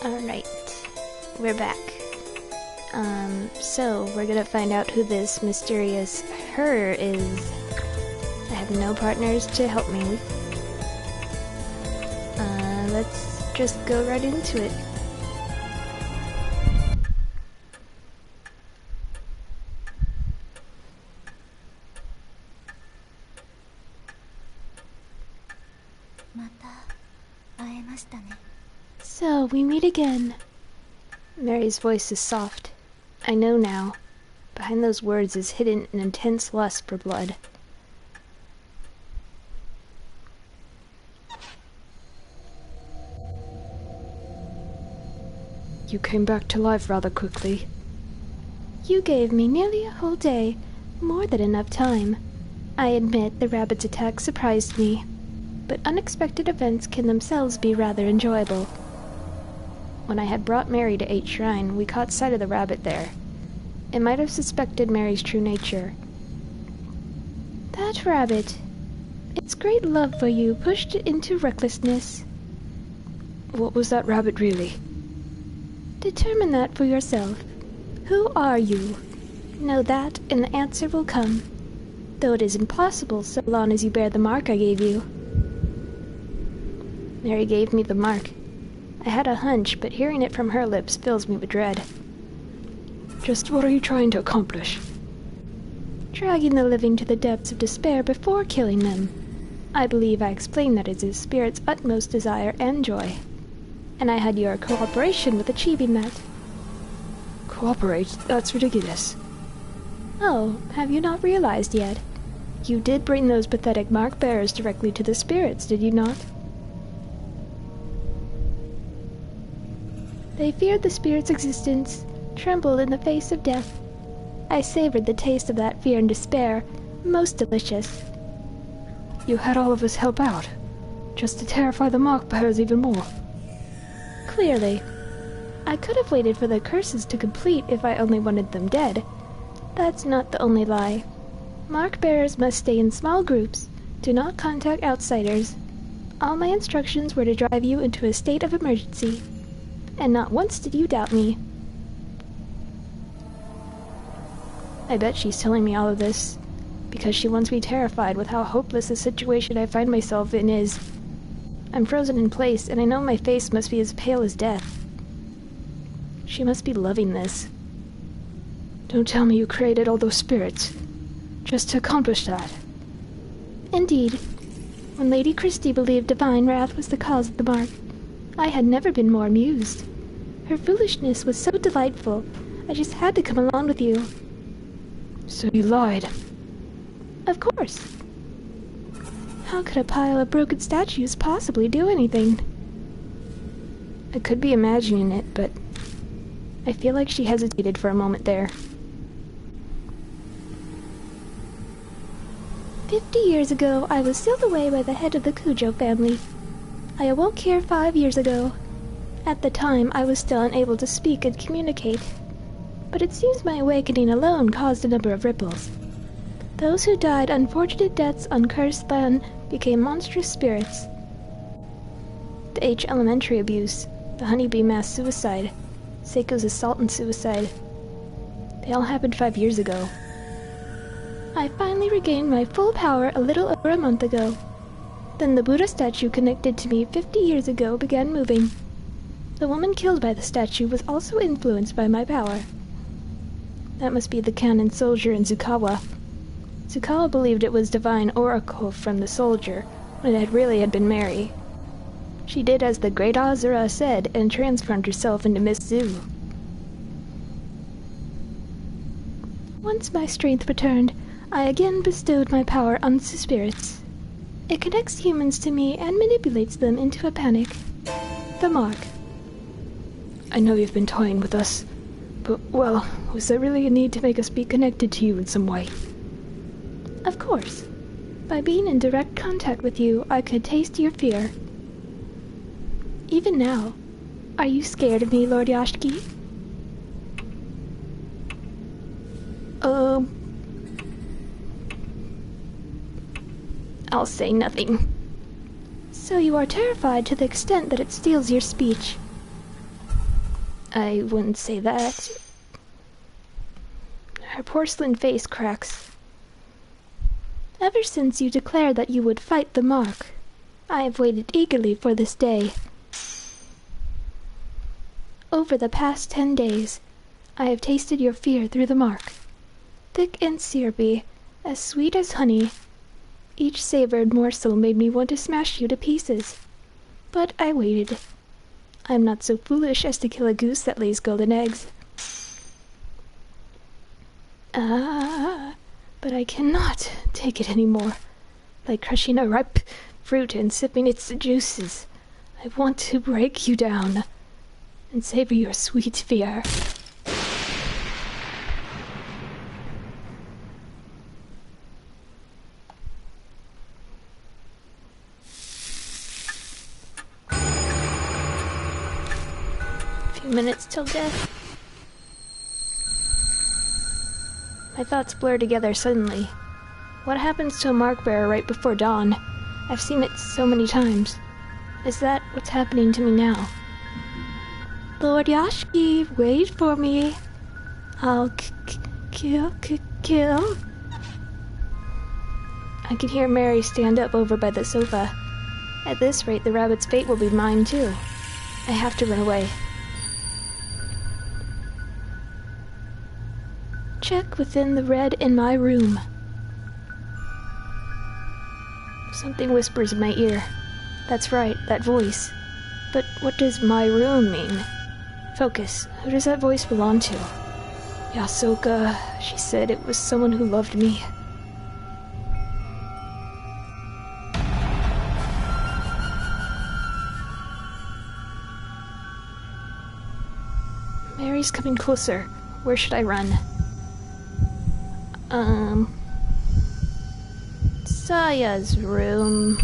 Alright, we're back. So we're gonna find out who this mysterious her is. I have no partners to help me. Let's just go right into it. So, we meet again. Mary's voice is soft. I know now. Behind those words is hidden an intense lust for blood. You came back to life rather quickly. You gave me nearly a whole day, more than enough time. I admit the rabbit's attack surprised me, but unexpected events can themselves be rather enjoyable. When I had brought Mary to 8 Shrine, we caught sight of the rabbit there. It might have suspected Mary's true nature. That rabbit. Its great love for you pushed it into recklessness. What was that rabbit really? Determine that for yourself. Who are you? Know that, and the answer will come. Though it is impossible so long as you bear the mark I gave you. Mary gave me the mark. I had a hunch, but hearing it from her lips fills me with dread. Just what are you trying to accomplish? Dragging the living to the depths of despair before killing them. I believe I explained that is his spirit's utmost desire and joy. And I had your cooperation with achieving that. Cooperate? That's ridiculous. Oh, have you not realized yet? You did bring those pathetic mark bearers directly to the spirits, did you not? They feared the spirit's existence, trembled in the face of death. I savored the taste of that fear and despair, most delicious. You had all of us help out, just to terrify the mark bearers even more. Clearly. I could have waited for the curses to complete if I only wanted them dead. That's not the only lie. Mark bearers must stay in small groups, do not contact outsiders. All my instructions were to drive you into a state of emergency. And not once did you doubt me. I bet she's telling me all of this because she wants me terrified with how hopeless the situation I find myself in is. I'm frozen in place, and I know my face must be as pale as death. She must be loving this. Don't tell me you created all those spirits, just to accomplish that. Indeed. When Lady Christie believed divine wrath was the cause of the mark, I had never been more amused. Her foolishness was so delightful, I just had to come along with you. So you lied? Of course. How could a pile of broken statues possibly do anything? I could be imagining it, but I feel like she hesitated for a moment there. 50 years ago, I was sealed away by the head of the Cujo family. I awoke here 5 years ago. At the time, I was still unable to speak and communicate. But it seems my awakening alone caused a number of ripples. Those who died unfortunate deaths on cursed land became monstrous spirits. The H elementary abuse, the honeybee mass suicide, Seiko's assault and suicide. They all happened 5 years ago. I finally regained my full power a little over a month ago. Then the Buddha statue connected to me 50 years ago began moving. The woman killed by the statue was also influenced by my power. That must be the cannon soldier in Zukawa. Zukawa believed it was divine oracle from the soldier, when it really had been Mary. She did as the great Azura said and transformed herself into Miss Zu. Once my strength returned, I again bestowed my power on the spirits. It connects humans to me and manipulates them into a panic. The mark. I know you've been toying with us, but, well, was there really a need to make us be connected to you in some way? Of course. By being in direct contact with you, I could taste your fear. Even now. Are you scared of me, Lord Yashiki? I'll say nothing. So you are terrified to the extent that it steals your speech. I wouldn't say that. Her porcelain face cracks. Ever since you declared that you would fight the mark, I have waited eagerly for this day. Over the past 10 days, I have tasted your fear through the mark. Thick and syrupy, as sweet as honey. Each savored morsel made me want to smash you to pieces. But I waited. I am not so foolish as to kill a goose that lays golden eggs. But I cannot take it anymore. Like crushing a ripe fruit and sipping its juices. I want to break you down and savor your sweet fear. Few minutes till death. My thoughts blur together suddenly. What happens to a mark bearer right before dawn? I've seen it so many times. Is that what's happening to me now? Lord Yashki, wait for me. I'll kill. I can hear Mary stand up over by the sofa. At this rate, the rabbit's fate will be mine too. I have to run away. Check within the red in my room. Something whispers in my ear. That's right, that voice. But what does my room mean? Focus. Who does that voice belong to? Yasoka. She said it was someone who loved me. Mary's coming closer. Where should I run? Saya's room.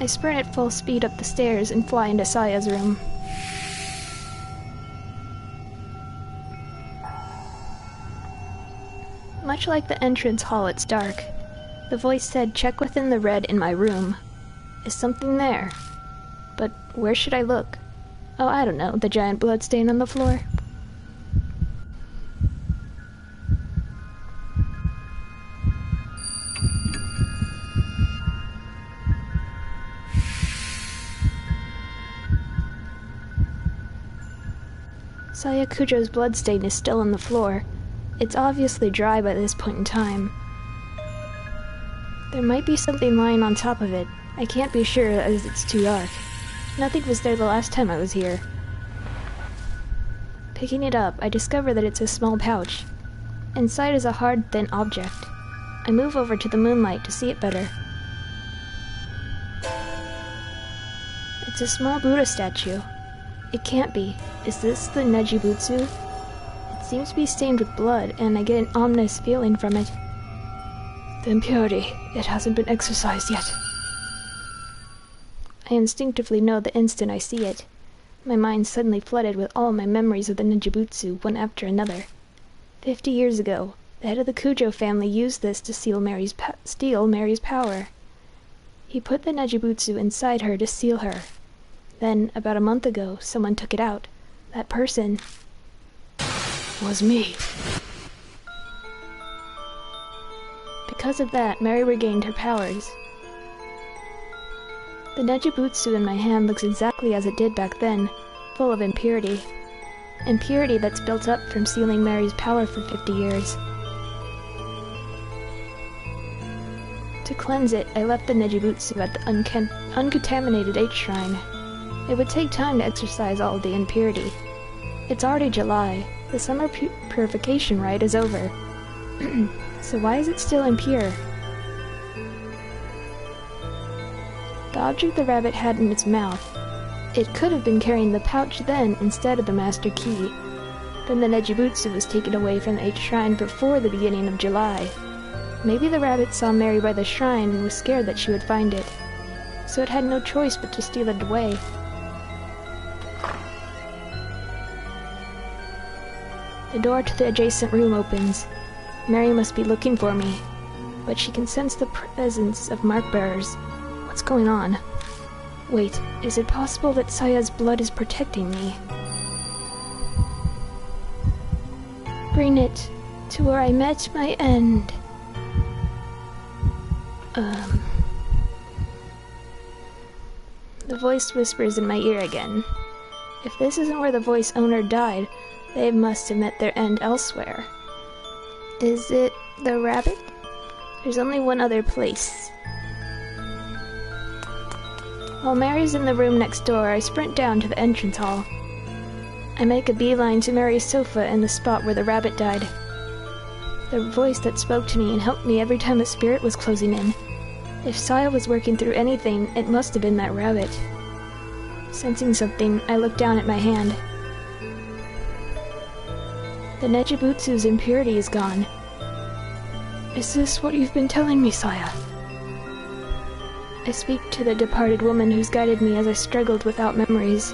I sprint at full speed up the stairs and fly into Saya's room. Much like the entrance hall, it's dark. The voice said, check within the red in my room. Is something there? But where should I look? Oh, I don't know, the giant blood stain on the floor. Saya Kujo's bloodstain is still on the floor. It's obviously dry by this point in time. There might be something lying on top of it. I can't be sure as it's too dark. Nothing was there the last time I was here. Picking it up, I discover that it's a small pouch. Inside is a hard, thin object. I move over to the moonlight to see it better. It's a small Buddha statue. It can't be. Is this the Nejibutsu? It seems to be stained with blood, and I get an ominous feeling from it. The impurity. It hasn't been exorcised yet. I instinctively know the instant I see it. My mind suddenly flooded with all my memories of the Nejibutsu, one after another. 50 years ago, the head of the Kujo family used this to steal Mary's power. He put the Nejibutsu inside her to seal her. Then, about a month ago, someone took it out. That person was me. Because of that, Mary regained her powers. The Nejibutsu in my hand looks exactly as it did back then, full of impurity. Impurity that's built up from sealing Mary's power for 50 years. To cleanse it, I left the Nejibutsu at the uncontaminated H-shrine. It would take time to exorcise all of the impurity. It's already July. The summer purification rite is over. So why is it still impure? The object the rabbit had in its mouth. It could have been carrying the pouch then instead of the master key. Then the Nejibutsu was taken away from the H-shrine before the beginning of July. Maybe the rabbit saw Mary by the shrine and was scared that she would find it. So it had no choice but to steal it away. The door to the adjacent room opens. Mary must be looking for me, but she can sense the presence of mark bearers. What's going on? Wait, is it possible that Saya's blood is protecting me? Bring it to where I met my end. The voice whispers in my ear again. If this isn't where the voice owner died, they must have met their end elsewhere. Is it the rabbit? There's only one other place. While Mary's in the room next door, I sprint down to the entrance hall. I make a beeline to Mary's sofa in the spot where the rabbit died. The voice that spoke to me and helped me every time a spirit was closing in. If Saya was working through anything, it must have been that rabbit. Sensing something, I look down at my hand. The Nejibutsu's impurity is gone. Is this what you've been telling me, Saya? I speak to the departed woman who's guided me as I struggled without memories.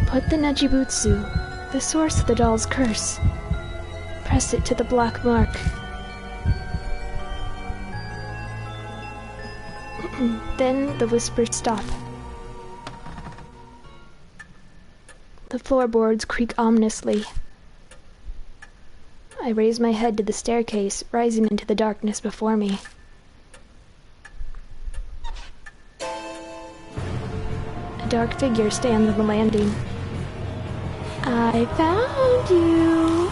Put the Nejibutsu, the source of the doll's curse. Press it to the black mark. Then the whispers stop. The floorboards creak ominously. I raise my head to the staircase, rising into the darkness before me. A dark figure stands on the landing. I found you!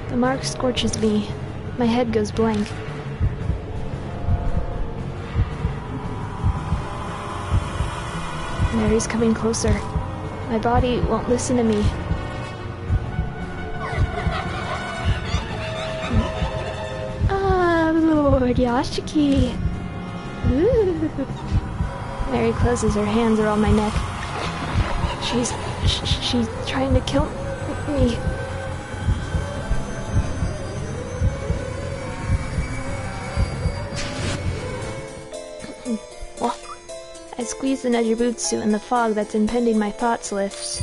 The mark scorches me. My head goes blank. Mary's coming closer. My body won't listen to me. Ah, Lord Yashiki. Ooh. Mary closes her hands around my neck. She's trying to kill me. I squeeze the Nejibutsu and the fog that's impeding my thoughts lifts.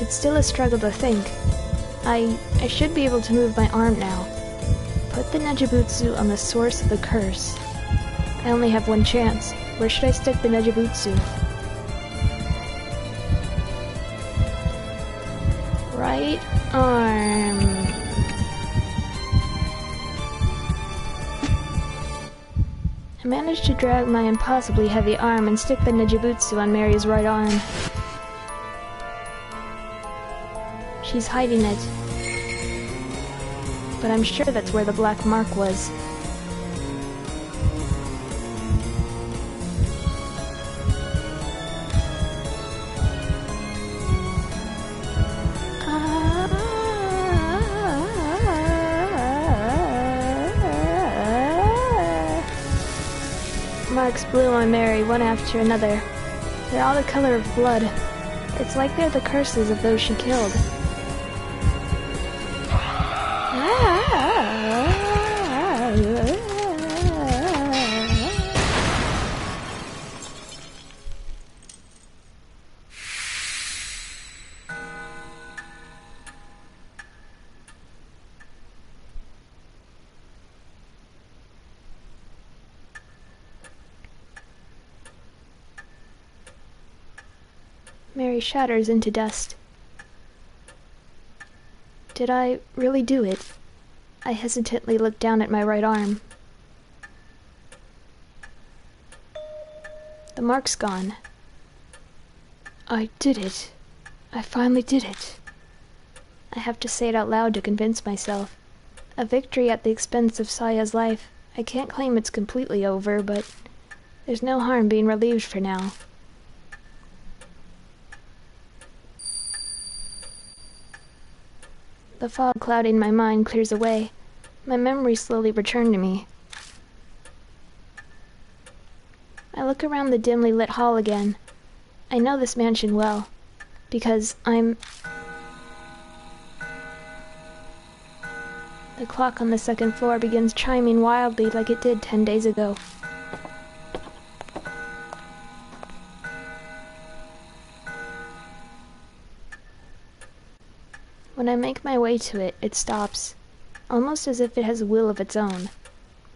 It's still a struggle to think. I should be able to move my arm now. Put the Nejibutsu on the source of the curse. I only have one chance. Where should I stick the Nejibutsu? Right arm. I managed to drag my impossibly heavy arm and stick the Nejibutsu on Mary's right arm. She's hiding it. But I'm sure that's where the black mark was. Marks blew on Mary one after another. They're all the color of blood. It's like they're the curses of those she killed. Mary shatters into dust. Did I really do it? I hesitantly look down at my right arm. The mark's gone. I did it. I finally did it. I have to say it out loud to convince myself. A victory at the expense of Saya's life. I can't claim it's completely over, but there's no harm being relieved for now. The fog clouding my mind clears away. My memories slowly return to me. I look around the dimly lit hall again. I know this mansion well, because I'm... The clock on the second floor begins chiming wildly like it did 10 days ago. I make my way to it, it stops, almost as if it has a will of its own.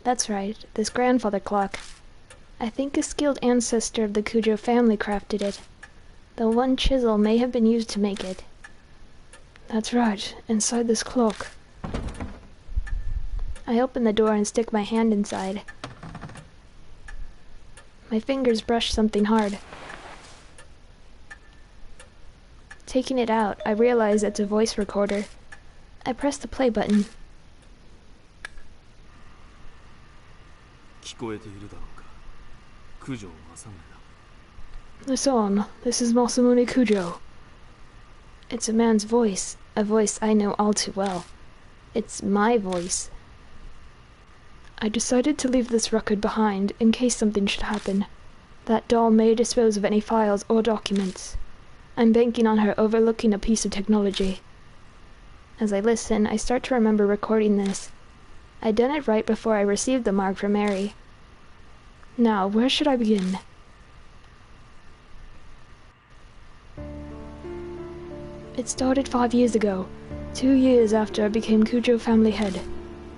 That's right, this grandfather clock. I think a skilled ancestor of the Cujo family crafted it, though one chisel may have been used to make it. That's right, inside this clock. I open the door and stick my hand inside. My fingers brush something hard. Taking it out, I realize it's a voice recorder. I press the play button. Listen, this is Masamune Kujo. It's a man's voice, a voice I know all too well. It's my voice. I decided to leave this record behind in case something should happen. That doll may dispose of any files or documents. I'm banking on her overlooking a piece of technology. As I listen, I start to remember recording this. I'd done it right before I received the mark from Mary. Now, where should I begin? It started 5 years ago, 2 years after I became Cujo family head.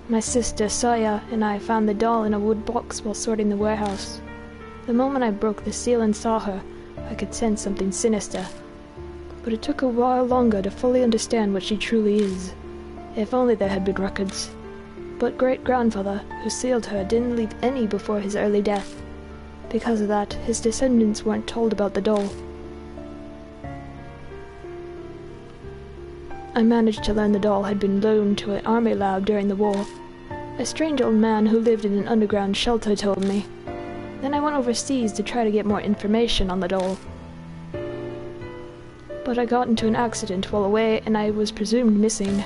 My sister, Saya, and I found the doll in a wood box while sorting the warehouse. The moment I broke the seal and saw her, I could sense something sinister. But it took a while longer to fully understand what she truly is. If only there had been records. But great-grandfather, who sealed her, didn't leave any before his early death. Because of that, his descendants weren't told about the doll. I managed to learn the doll had been loaned to an army lab during the war. A strange old man who lived in an underground shelter told me. Then I went overseas to try to get more information on the doll. But I got into an accident while away and I was presumed missing.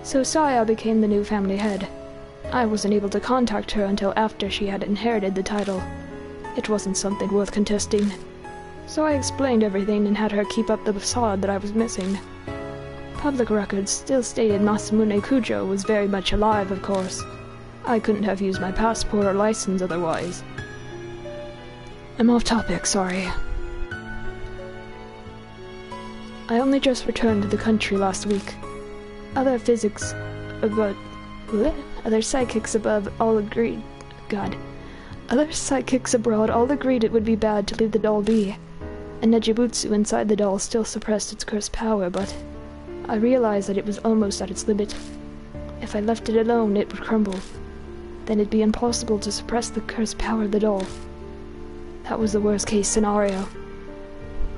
So Saya became the new family head. I wasn't able to contact her until after she had inherited the title. It wasn't something worth contesting. So I explained everything and had her keep up the facade that I was missing. Public records still stated Masamune Kujo was very much alive, of course. I couldn't have used my passport or license otherwise. I'm off topic, sorry. I only just returned to the country last week. Other psychics abroad all agreed it would be bad to leave the doll be. And Nejibutsu inside the doll still suppressed its cursed power, but I realized that it was almost at its limit. If I left it alone, it would crumble. Then it'd be impossible to suppress the cursed power of the doll. That was the worst-case scenario.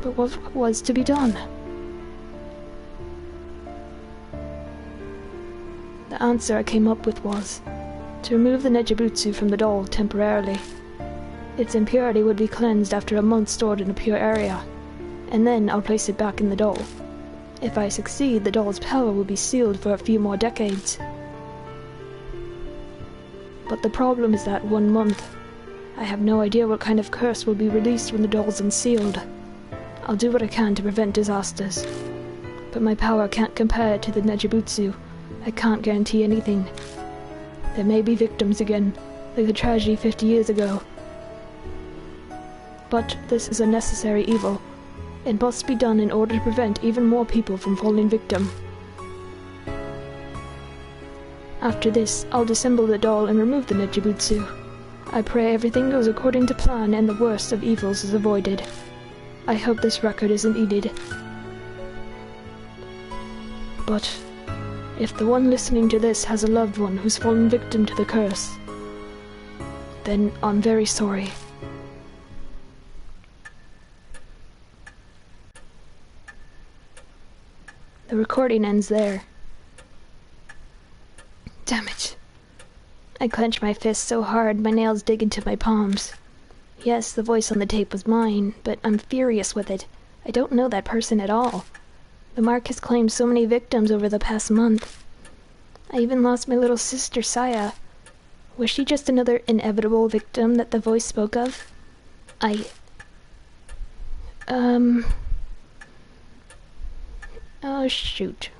But what was to be done? The answer I came up with was to remove the Nejibutsu from the doll temporarily. Its impurity would be cleansed after a month stored in a pure area, and then I'll place it back in the doll. If I succeed, the doll's power will be sealed for a few more decades. But the problem is that 1 month. I have no idea what kind of curse will be released when the doll's unsealed. I'll do what I can to prevent disasters. But my power can't compare to the Nejibutsu. I can't guarantee anything. There may be victims again, like the tragedy 50 years ago. But this is a necessary evil. It must be done in order to prevent even more people from falling victim. After this, I'll disassemble the doll and remove the Nejibutsu. I pray everything goes according to plan and the worst of evils is avoided. I hope this record isn't needed. But if the one listening to this has a loved one who's fallen victim to the curse, then I'm very sorry. The recording ends there. Damn it. I clench my fist so hard my nails dig into my palms. Yes, the voice on the tape was mine, but I'm furious with it. I don't know that person at all. The mark has claimed so many victims over the past month. I even lost my little sister, Saya. Was she just another inevitable victim that the voice spoke of? Oh, shoot.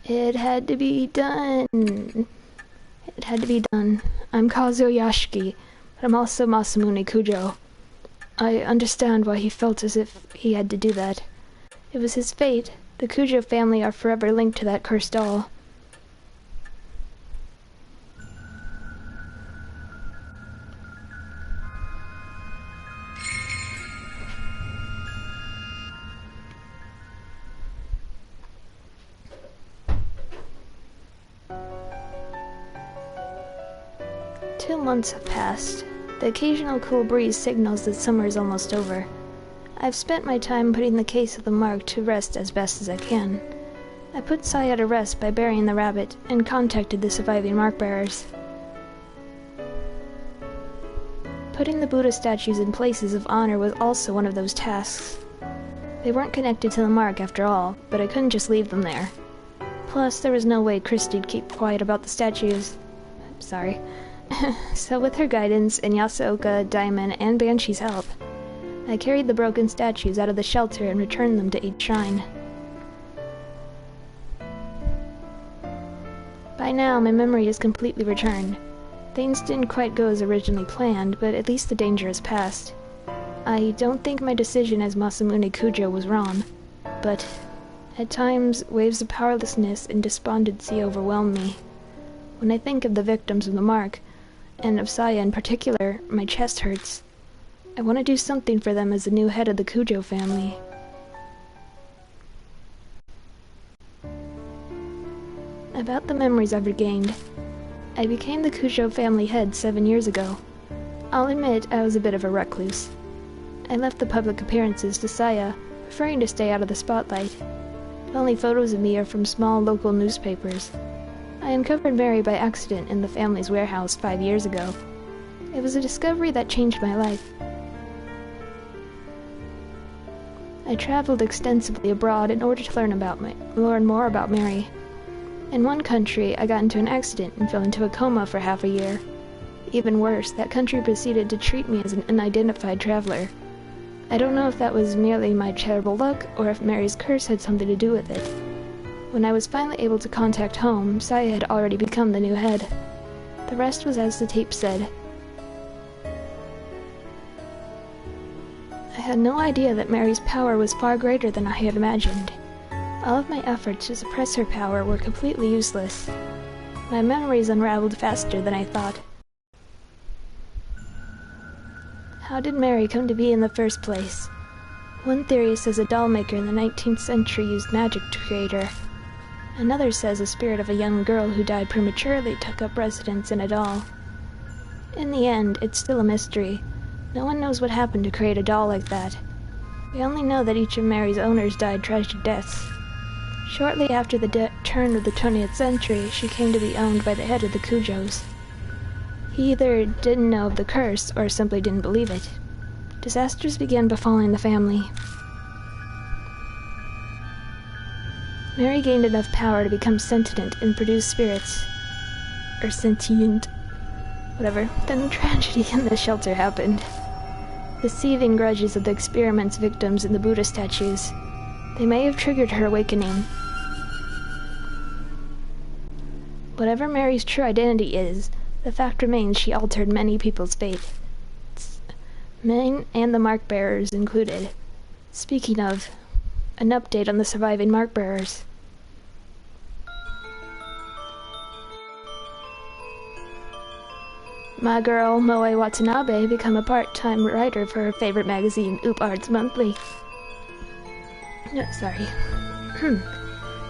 It had to be done. It had to be done. I'm Kazuo Yashiki, but I'm also Masamune Kujo. I understand why he felt as if he had to do that. It was his fate. The Cujo family are forever linked to that cursed doll. Two months have passed. The occasional cool breeze signals that summer is almost over. I've spent my time putting the case of the mark to rest as best as I can. I put Saya to rest by burying the rabbit and contacted the surviving mark bearers. Putting the Buddha statues in places of honor was also one of those tasks. They weren't connected to the mark after all, but I couldn't just leave them there. Plus, there was no way Christie'd keep quiet about the statues. Sorry. So with her guidance and Yasaoka, Diamond, and Banshee's help, I carried the broken statues out of the shelter and returned them to each shrine. By now, my memory is completely returned. Things didn't quite go as originally planned, but at least the danger is past. I don't think my decision as Masamune Kujo was wrong, but at times, waves of powerlessness and despondency overwhelm me. When I think of the victims of the mark, and of Saya in particular, my chest hurts. I want to do something for them as the new head of the Kujo family. About the memories I've regained. I became the Kujo family head 7 years ago. I'll admit I was a bit of a recluse. I left the public appearances to Saya, preferring to stay out of the spotlight. The only photos of me are from small local newspapers. I uncovered Mary by accident in the family's warehouse 5 years ago. It was a discovery that changed my life. I traveled extensively abroad in order to learn more about Mary. In one country, I got into an accident and fell into a coma for half a year. Even worse, that country proceeded to treat me as an unidentified traveler. I don't know if that was merely my terrible luck, or if Mary's curse had something to do with it. When I was finally able to contact home, Saya had already become the new head. The rest was as the tape said. I had no idea that Mary's power was far greater than I had imagined. All of my efforts to suppress her power were completely useless. My memories unraveled faster than I thought. How did Mary come to be in the first place? One theory says a doll maker in the 19th century used magic to create her. Another says a spirit of a young girl who died prematurely took up residence in a doll. In the end, it's still a mystery. No one knows what happened to create a doll like that. We only know that each of Mary's owners died tragic deaths. Shortly after the turn of the 20th century, she came to be owned by the head of the Kujos. He either didn't know of the curse, or simply didn't believe it. Disasters began befalling the family. Mary gained enough power to become sentient and produce spirits. Or sentient. Whatever. Then tragedy in the shelter happened. The seething grudges of the experiment's victims in the Buddha statues. They may have triggered her awakening. Whatever Mary's true identity is, the fact remains she altered many people's fate. Men and the mark bearers included. Speaking of, an update on the surviving mark bearers. My girl, Moe Watanabe, became a part-time writer for her favorite magazine, Oop Arts Monthly. No, sorry.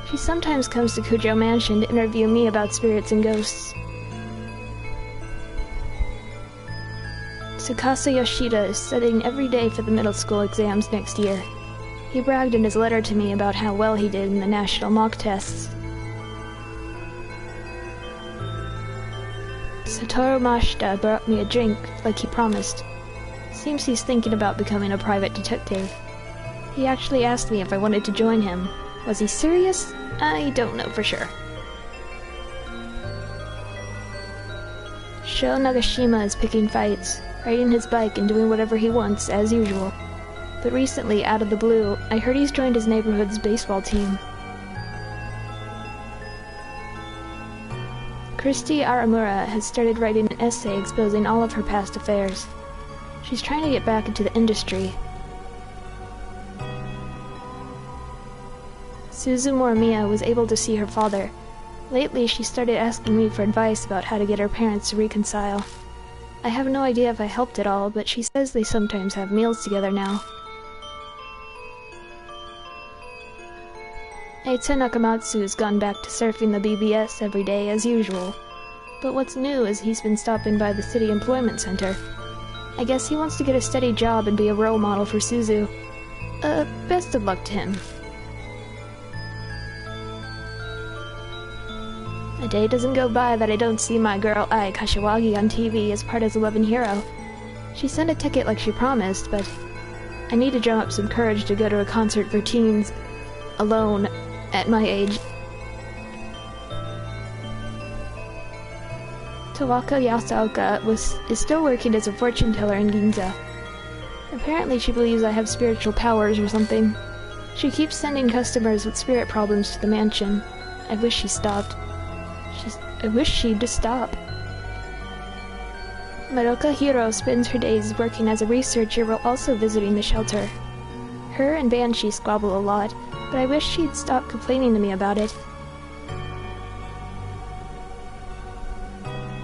She sometimes comes to Kujo Mansion to interview me about spirits and ghosts. Tsukasa Yoshida is studying every day for the middle school exams next year. He bragged in his letter to me about how well he did in the national mock tests. Satoru Mashita brought me a drink, like he promised. Seems he's thinking about becoming a private detective. He actually asked me if I wanted to join him. Was he serious? I don't know for sure. Sho Nagashima is picking fights, riding his bike and doing whatever he wants, as usual. But recently, out of the blue, I heard he's joined his neighborhood's baseball team. Christy Aramura has started writing an essay exposing all of her past affairs. She's trying to get back into the industry. Suzu Morimiya was able to see her father. Lately, she started asking me for advice about how to get her parents to reconcile. I have no idea if I helped at all, but she says they sometimes have meals together now. Eita Nakamatsu has gone back to surfing the BBS every day as usual. But what's new is he's been stopping by the city employment center. I guess he wants to get a steady job and be a role model for Suzu. Best of luck to him. A day doesn't go by that I don't see my girl Ai Kashiwagi on TV as part of 11 Hero. She sent a ticket like she promised, but I need to drum up some courage to go to a concert for teens alone at my age. Tawaka Yasaoka is still working as a fortune teller in Ginza. Apparently she believes I have spiritual powers or something. She keeps sending customers with spirit problems to the mansion. I wish she stopped. I wish she'd just stop. Madoka Hiro spends her days working as a researcher while also visiting the shelter. Her and Banshee squabble a lot, but I wish she'd stop complaining to me about it.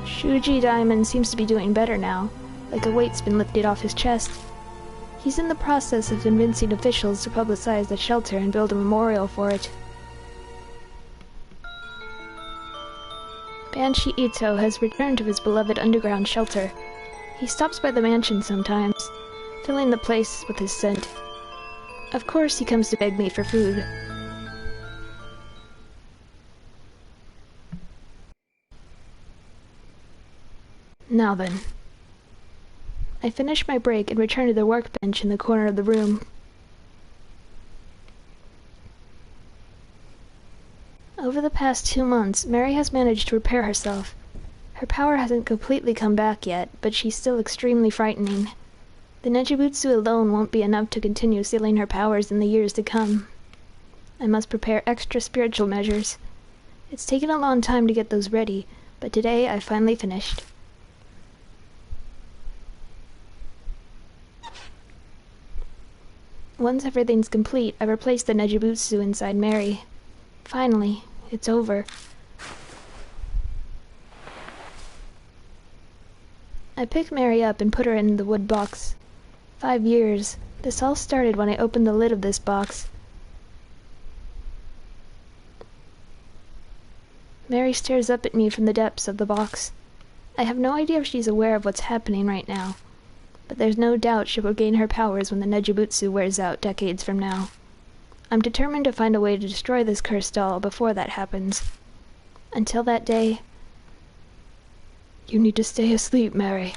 Shuji Diamond seems to be doing better now, like a weight's been lifted off his chest. He's in the process of convincing officials to publicize the shelter and build a memorial for it. Banshee Ito has returned to his beloved underground shelter. He stops by the mansion sometimes, filling the place with his scent. Of course he comes to beg me for food. Now then. I finish my break and return to the workbench in the corner of the room. Over the past 2 months, Mary has managed to repair herself. Her power hasn't completely come back yet, but she's still extremely frightening. The Nejibutsu alone won't be enough to continue sealing her powers in the years to come. I must prepare extra spiritual measures. It's taken a long time to get those ready, but today I finally finished. Once everything's complete, I replace the Nejibutsu inside Mary. Finally, it's over. I pick Mary up and put her in the wood box. 5 years. This all started when I opened the lid of this box. Mary stares up at me from the depths of the box. I have no idea if she's aware of what's happening right now, but there's no doubt she will gain her powers when the Nejibutsu wears out decades from now. I'm determined to find a way to destroy this cursed doll before that happens. Until that day, you need to stay asleep, Mary.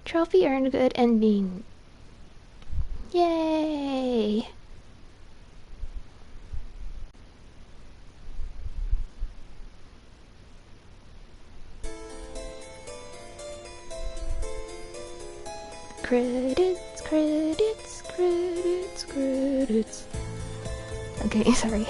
Trophy earned, good ending. Yay! Credits, credits, credits, credits. Okay, sorry.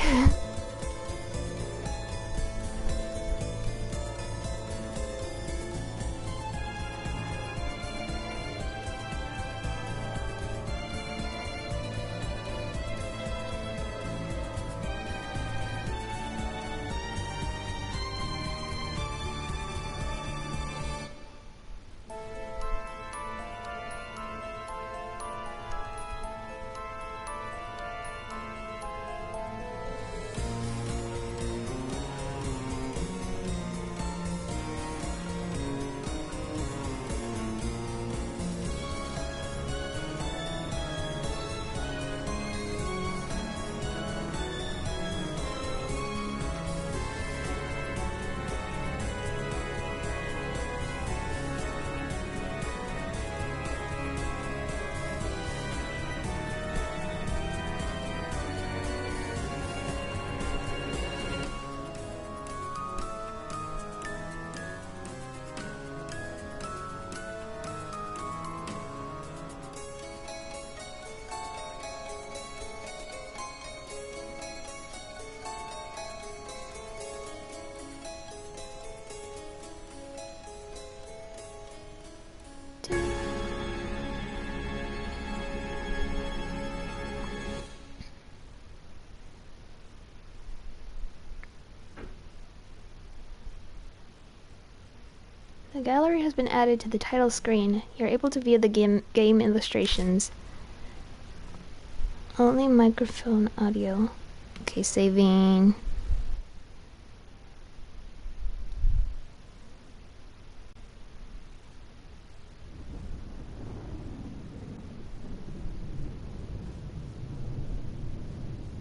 The gallery has been added to the title screen. You're able to view the game illustrations. Only microphone audio. Okay, saving.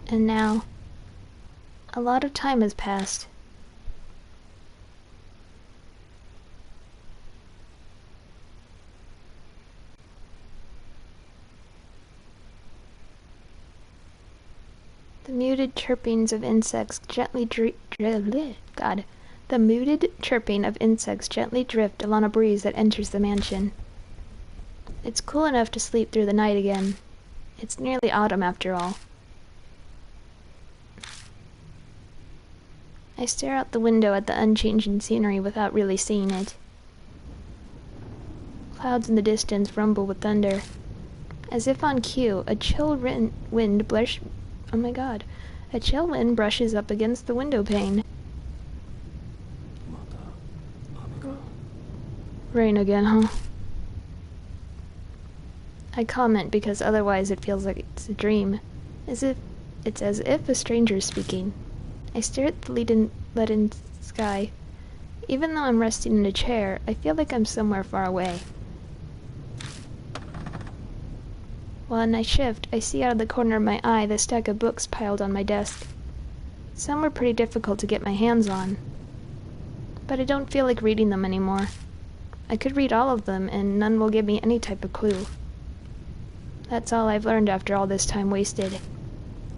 And now, a lot of time has passed. The muted chirpings of insects gently The muted chirping of insects gently drift along a breeze that enters the mansion. It's cool enough to sleep through the night again. It's nearly autumn after all. I stare out the window at the unchanging scenery without really seeing it. Clouds in the distance rumble with thunder. As if on cue, a chill wind brushes up against the window pane. Rain again, huh? I comment because otherwise it feels like it's a dream. It's as if a stranger is speaking. I stare at the leaden sky. Even though I'm resting in a chair, I feel like I'm somewhere far away. While I shift, I see out of the corner of my eye the stack of books piled on my desk. Some were pretty difficult to get my hands on. But I don't feel like reading them anymore. I could read all of them, and none will give me any type of clue. That's all I've learned after all this time wasted.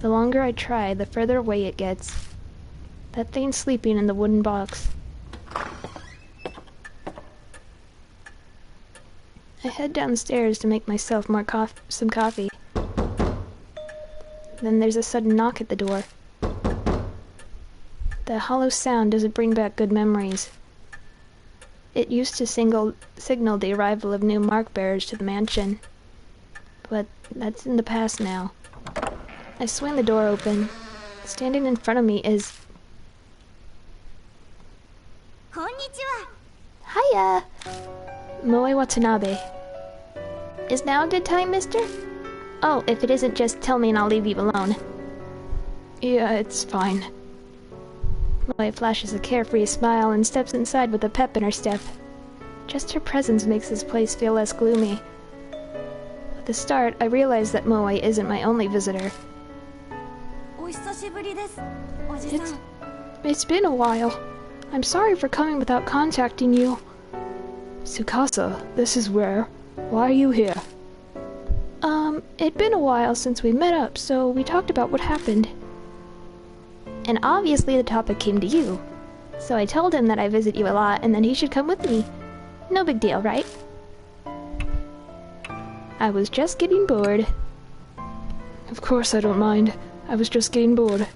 The longer I try, the further away it gets. That thing sleeping in the wooden box. I head downstairs to make myself some coffee. Then there's a sudden knock at the door. The hollow sound doesn't bring back good memories. It used to signal the arrival of new mark bearers to the mansion. But that's in the past now. I swing the door open. Standing in front of me is... Konnichiwa. Hiya! Moe Watanabe. Is now a good time, mister? Oh, if it isn't, just tell me and I'll leave you alone. Yeah, it's fine. Moe flashes a carefree smile and steps inside with a pep in her step. Just her presence makes this place feel less gloomy. At the start, I realize that Moe isn't my only visitor. It's been a while. I'm sorry for coming without contacting you. Tsukasa, this is rare. Why are you here? It'd been a while since we met up, so we talked about what happened. And obviously the topic came to you. So I told him that I visit you a lot and that he should come with me. No big deal, right? I was just getting bored. Of course I don't mind. I was just getting bored.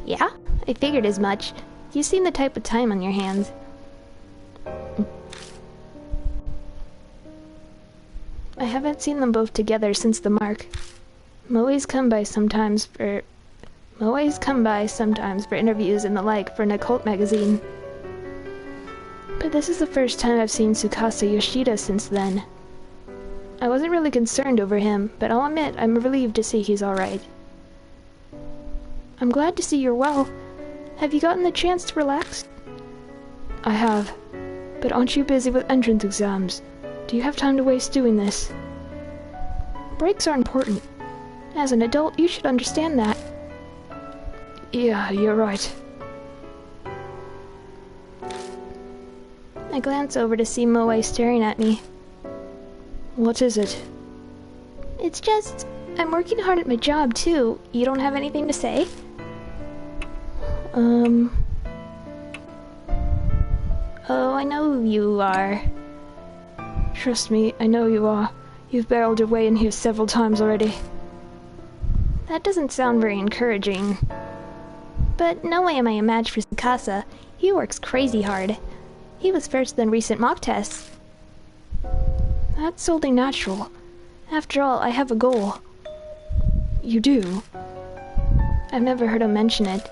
Yeah? I figured as much. You seem the type with time on your hands. I haven't seen them both together since the mark. Moe's come by sometimes for interviews and the like for an occult magazine. But this is the first time I've seen Tsukasa Yoshida since then. I wasn't really concerned over him, but I'll admit I'm relieved to see he's alright. I'm glad to see you're well. Have you gotten the chance to relax? I have. But aren't you busy with entrance exams? Do you have time to waste doing this? Breaks are important. As an adult, you should understand that. Yeah, you're right. I glance over to see Moe staring at me. What is it? It's just, I'm working hard at my job, too. You don't have anything to say? Oh, I know who you are. Trust me, I know you are. You've barreled your way in here several times already. That doesn't sound very encouraging. But no way am I a match for Tsukasa. He works crazy hard. He was first in recent mock tests. That's only natural. After all, I have a goal. You do? I've never heard him mention it.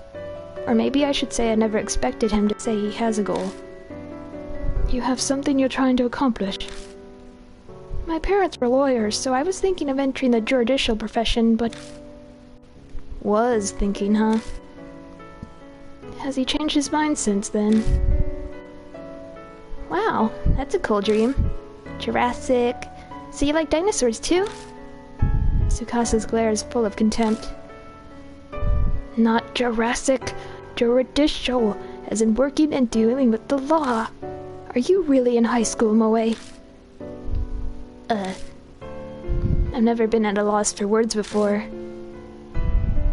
Or maybe I should say I never expected him to say he has a goal. You have something you're trying to accomplish. My parents were lawyers, so I was thinking of entering the judicial profession, but... Was thinking, huh? Has he changed his mind since then? Wow, that's a cool dream. Jurassic... So you like dinosaurs too? Tsukasa's glare is full of contempt. Not Jurassic, judicial, as in working and dealing with the law. Are you really in high school, Moe? I've never been at a loss for words before.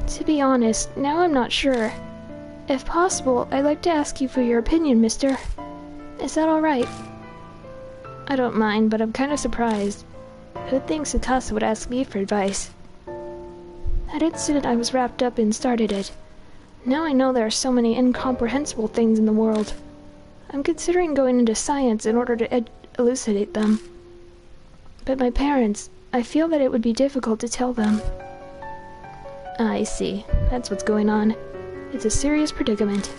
To be honest, now I'm not sure. If possible, I'd like to ask you for your opinion, mister. Is that alright? I don't mind, but I'm kind of surprised. Who'd think Tsukasa would ask me for advice? That incident I was wrapped up in started it. Now I know there are so many incomprehensible things in the world. I'm considering going into science in order to elucidate them. But my parents, I feel that it would be difficult to tell them. I see. That's what's going on. It's a serious predicament.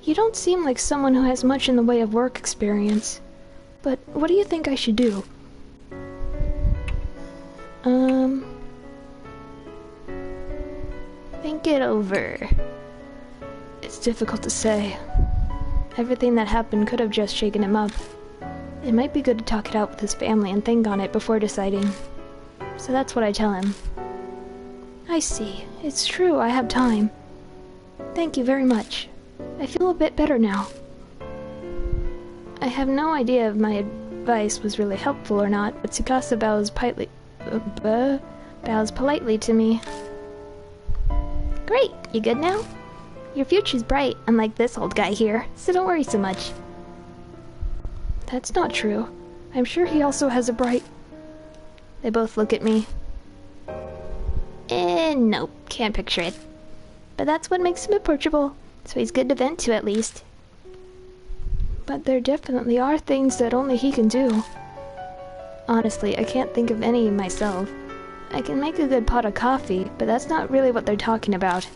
You don't seem like someone who has much in the way of work experience. But what do you think I should do? Think it over. It's difficult to say. Everything that happened could have just shaken him up. It might be good to talk it out with his family and think on it before deciding. So that's what I tell him. I see. It's true, I have time. Thank you very much. I feel a bit better now. I have no idea if my advice was really helpful or not, but Tsukasa bows politely to me. Great, you good now? Your future's bright, unlike this old guy here, so don't worry so much. That's not true. I'm sure he also has a bright... They both look at me. Nope, can't picture it. But that's what makes him approachable, so he's good to vent to at least. But there definitely are things that only he can do. Honestly, I can't think of any myself. I can make a good pot of coffee, but that's not really what they're talking about.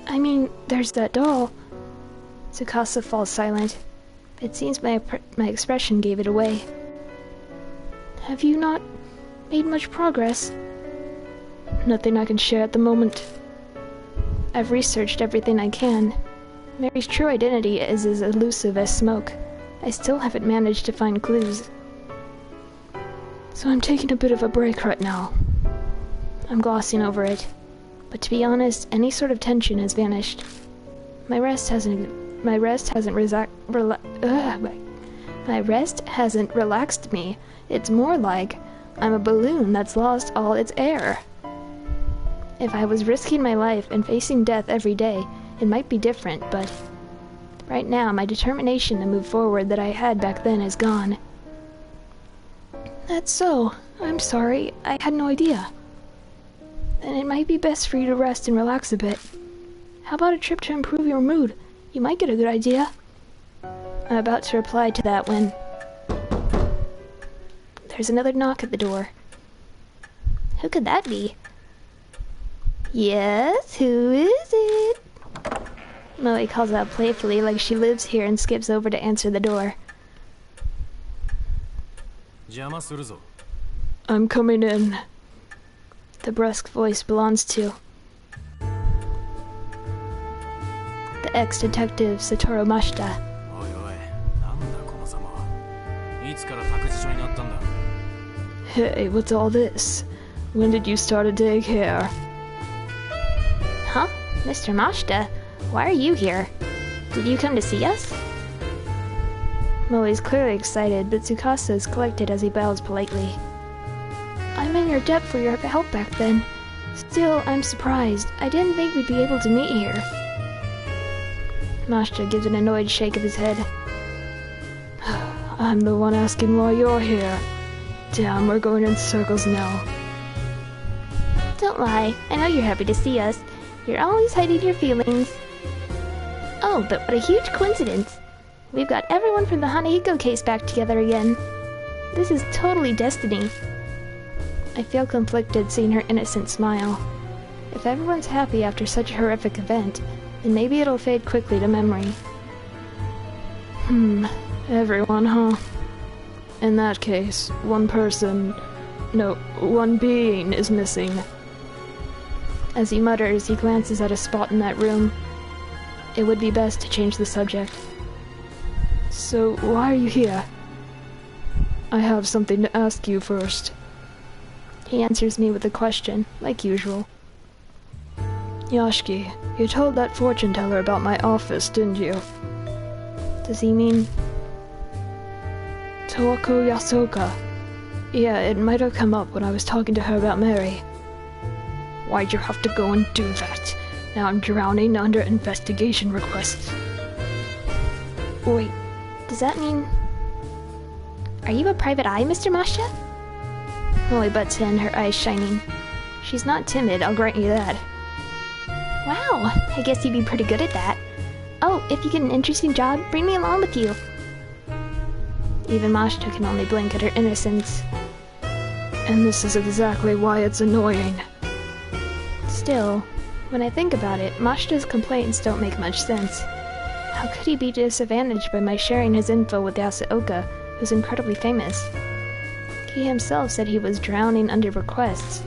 I mean, there's that doll. Tsukasa falls silent. It seems my expression gave it away. Have you not made much progress? Nothing I can share at the moment. I've researched everything I can. Mary's true identity is as elusive as smoke. I still haven't managed to find clues. So I'm taking a bit of a break right now. I'm glossing over it. But to be honest, any sort of tension has vanished. My rest hasn't relaxed me. It's more like I'm a balloon that's lost all its air. If I was risking my life and facing death every day, it might be different, but right now my determination to move forward that I had back then is gone. That's so. I'm sorry. I had no idea. Then it might be best for you to rest and relax a bit. How about a trip to improve your mood? You might get a good idea. I'm about to reply to that when... There's another knock at the door. Who could that be? Yes, who is it? Moe calls out playfully like she lives here and skips over to answer the door. I'm coming in. The brusque voice belongs to the ex-detective Satoru Mashita. Hey, what's all this? When did you start a daycare? Huh? Mr. Mashita? Why are you here? Did you come to see us? Moe is clearly excited, but Tsukasa is collected as he bows politely. I'm in your debt for your help back then. Still, I'm surprised. I didn't think we'd be able to meet here. Mashita gives an annoyed shake of his head. I'm the one asking why you're here. Damn, we're going in circles now. Don't lie. I know you're happy to see us. You're always hiding your feelings. Oh, but what a huge coincidence. We've got everyone from the Hanahiko case back together again. This is totally destiny. I feel conflicted seeing her innocent smile. If everyone's happy after such a horrific event, and maybe it'll fade quickly to memory. Everyone, huh? In that case, one being is missing. As he mutters, he glances at a spot in that room. It would be best to change the subject. So, why are you here? I have something to ask you first. He answers me with a question, like usual. Yashiki, you told that fortune teller about my office, didn't you? Does he mean Towako Yasoka? Yeah, it might have come up when I was talking to her about Mary. Why'd you have to go and do that? Now I'm drowning under investigation requests. Wait, does that mean... Are you a private eye, Mr. Masha? Molly butts in, her eyes shining. She's not timid, I'll grant you that. Wow, I guess you'd be pretty good at that. Oh, if you get an interesting job, bring me along with you. Even Mashta can only blink at her innocence. And this is exactly why it's annoying. Still, when I think about it, Mashta's complaints don't make much sense. How could he be disadvantaged by my sharing his info with Yasuoka, who's incredibly famous? He himself said he was drowning under requests.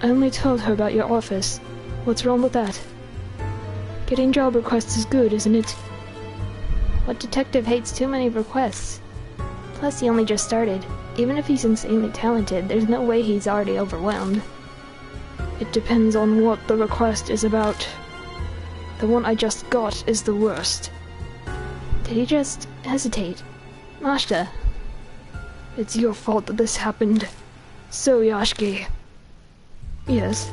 I only told her about your office. What's wrong with that? Getting job requests is good, isn't it? What detective hates too many requests? Plus, he only just started. Even if he's insanely talented, there's no way he's already overwhelmed. It depends on what the request is about. The one I just got is the worst. Did he just hesitate? Mashta. It's your fault that this happened. So, Yashiki. Yes.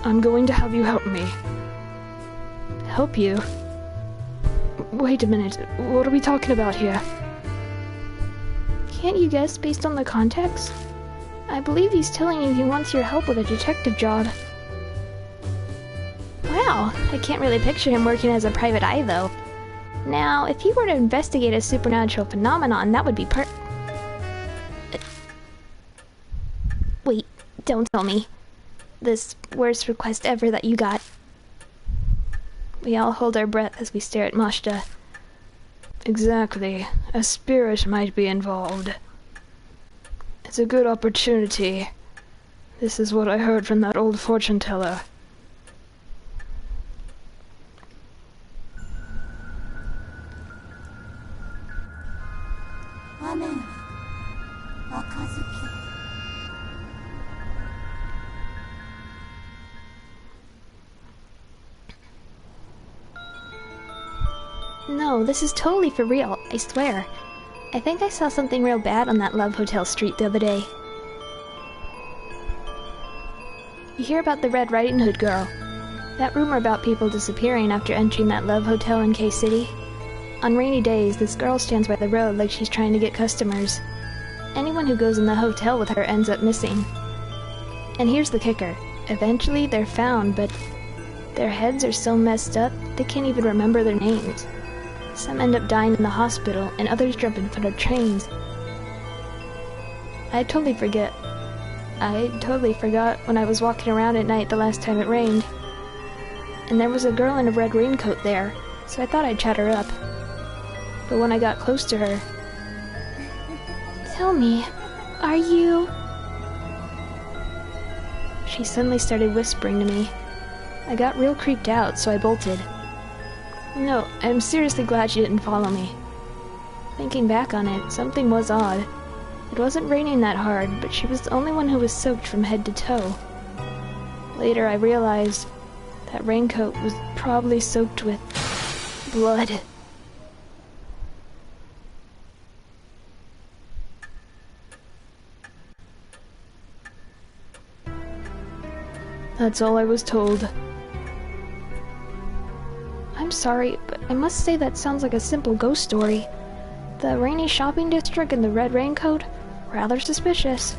I'm going to have you help me. Help you? Wait a minute, what are we talking about here? Can't you guess based on the context? I believe he's telling you he wants your help with a detective job. Wow, I can't really picture him working as a private eye though. Now, if he were to investigate a supernatural phenomenon, that would be Wait, don't tell me. This worst request ever that you got. We all hold our breath as we stare at Mashta. Exactly. A spirit might be involved. It's a good opportunity. This is what I heard from that old fortune teller. Amen. Wakazuki. No, this is totally for real, I swear. I think I saw something real bad on that Love Hotel street the other day. You hear about the Red Riding Hood girl? That rumor about people disappearing after entering that Love Hotel in K-City? On rainy days, this girl stands by the road like she's trying to get customers. Anyone who goes in the hotel with her ends up missing. And here's the kicker. Eventually, they're found, but their heads are so messed up, they can't even remember their names. Some end up dying in the hospital, and others jump in front of trains. I totally forgot when I was walking around at night the last time it rained. And there was a girl in a red raincoat there, so I thought I'd chat her up. But when I got close to her... Tell me, are you... She suddenly started whispering to me. I got real creeped out, so I bolted. No, I'm seriously glad she didn't follow me. Thinking back on it, something was odd. It wasn't raining that hard, but she was the only one who was soaked from head to toe. Later I realized that raincoat was probably soaked with blood. That's all I was told. I'm sorry, but I must say that sounds like a simple ghost story. The rainy shopping district and the red raincoat? Rather suspicious.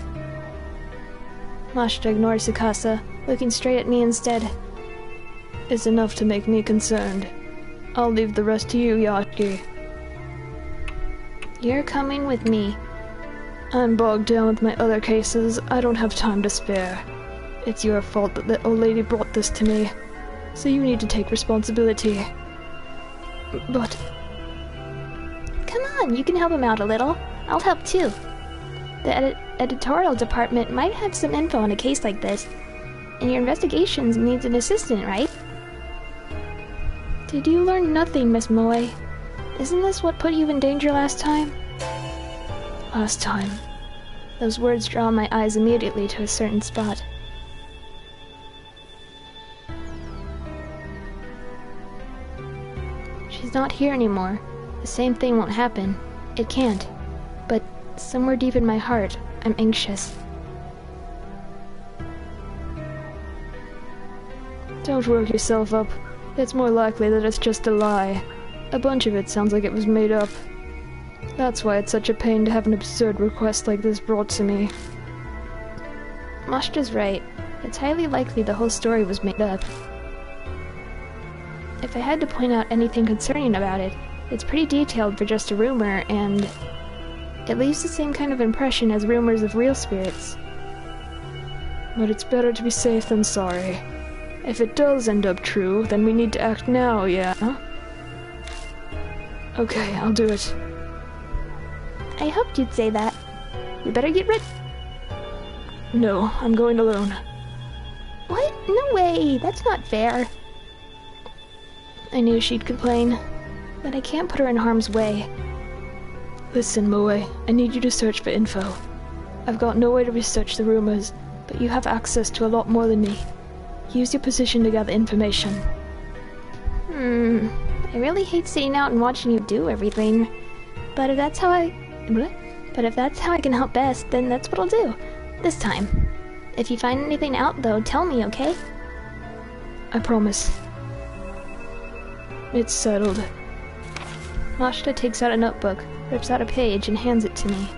Mashta ignores Sukasa, looking straight at me instead. It's enough to make me concerned. I'll leave the rest to you, Yashiki. You're coming with me. I'm bogged down with my other cases. I don't have time to spare. It's your fault that the old lady brought this to me. so you need to take responsibility. But... Come on, you can help him out a little. I'll help too. The editorial department might have some info on a case like this, and your investigations needs an assistant, right? Did you learn nothing, Miss Moe? Isn't this what put you in danger last time? Last time. Those words draw my eyes immediately to a certain spot. She's not here anymore. The same thing won't happen. It can't. But somewhere deep in my heart, I'm anxious. Don't work yourself up. It's more likely that it's just a lie. A bunch of it sounds like it was made up. That's why it's such a pain to have an absurd request like this brought to me. Mashta's right. It's highly likely the whole story was made up. If I had to point out anything concerning about it, it's pretty detailed for just a rumor, and it leaves the same kind of impression as rumors of real spirits. But it's better to be safe than sorry. If it does end up true, then we need to act now, yeah? Okay, I'll do it. I hoped you'd say that. You better get ready. No, I'm going alone. What? No way! That's not fair. I knew she'd complain, but I can't put her in harm's way. Listen, Moe, I need you to search for info. I've got no way to research the rumors, but you have access to a lot more than me. Use your position to gather information. I really hate sitting out and watching you do everything. But if that's how I can help best, then that's what I'll do. This time. If you find anything out, though, tell me, okay? I promise. It's settled. Mashta takes out a notebook, rips out a page, and hands it to me.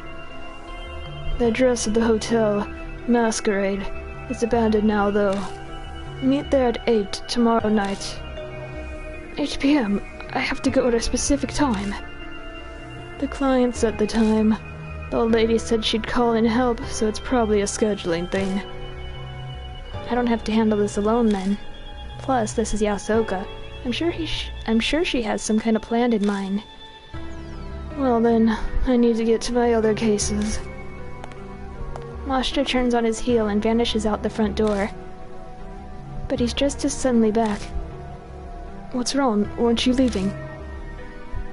The address of the hotel, Masquerade, is abandoned now, though. Meet there at 8 tomorrow night. 8 p.m. I have to go at a specific time. The client set the time. The old lady said she'd call in help, so it's probably a scheduling thing. I don't have to handle this alone, then. Plus, this is Yasoka. I'm sure she has some kind of plan in mind. Well then, I need to get to my other cases. Mashta turns on his heel and vanishes out the front door. But he's just as suddenly back. What's wrong? Weren't you leaving?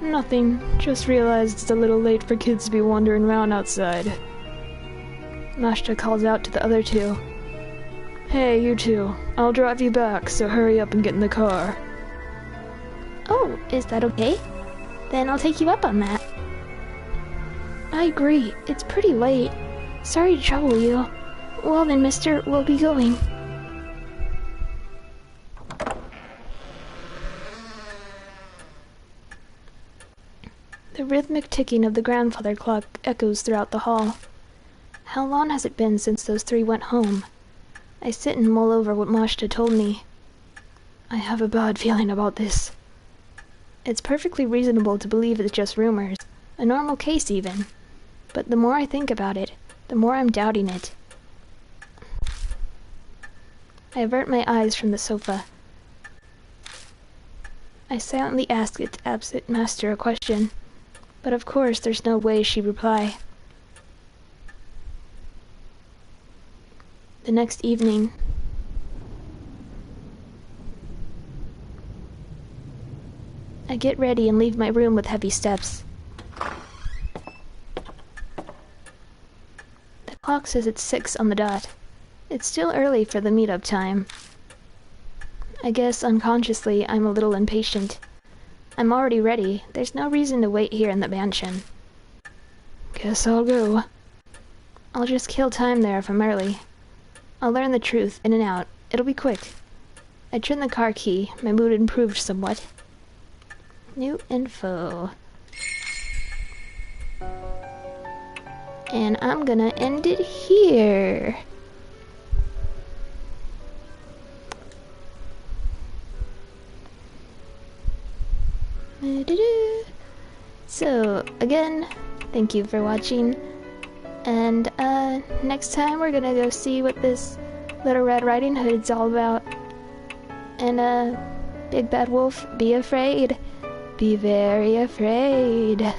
Nothing. Just realized it's a little late for kids to be wandering around outside. Mashta calls out to the other two. Hey, you two. I'll drive you back, so hurry up and get in the car. Oh, is that okay? Then I'll take you up on that. I agree. It's pretty late. Sorry to trouble you. Well then, mister, we'll be going. The rhythmic ticking of the grandfather clock echoes throughout the hall. How long has it been since those three went home? I sit and mull over what Mashta told me. I have a bad feeling about this. It's perfectly reasonable to believe it's just rumors, a normal case even. But the more I think about it, the more I'm doubting it. I avert my eyes from the sofa. I silently ask its absent master a question, but of course there's no way she'd reply. The next evening, I get ready and leave my room with heavy steps. The clock says it's 6 on the dot. It's still early for the meet-up time. I guess unconsciously I'm a little impatient. I'm already ready. There's no reason to wait here in the mansion. Guess I'll go. I'll just kill time there if I'm early. I'll learn the truth in and out. It'll be quick. I turn the car key. My mood improved somewhat. New info. And I'm gonna end it here. So, again, thank you for watching. And, next time we're gonna go see what this Little Red Riding Hood's all about. And, Big Bad Wolf, be afraid. Be very afraid.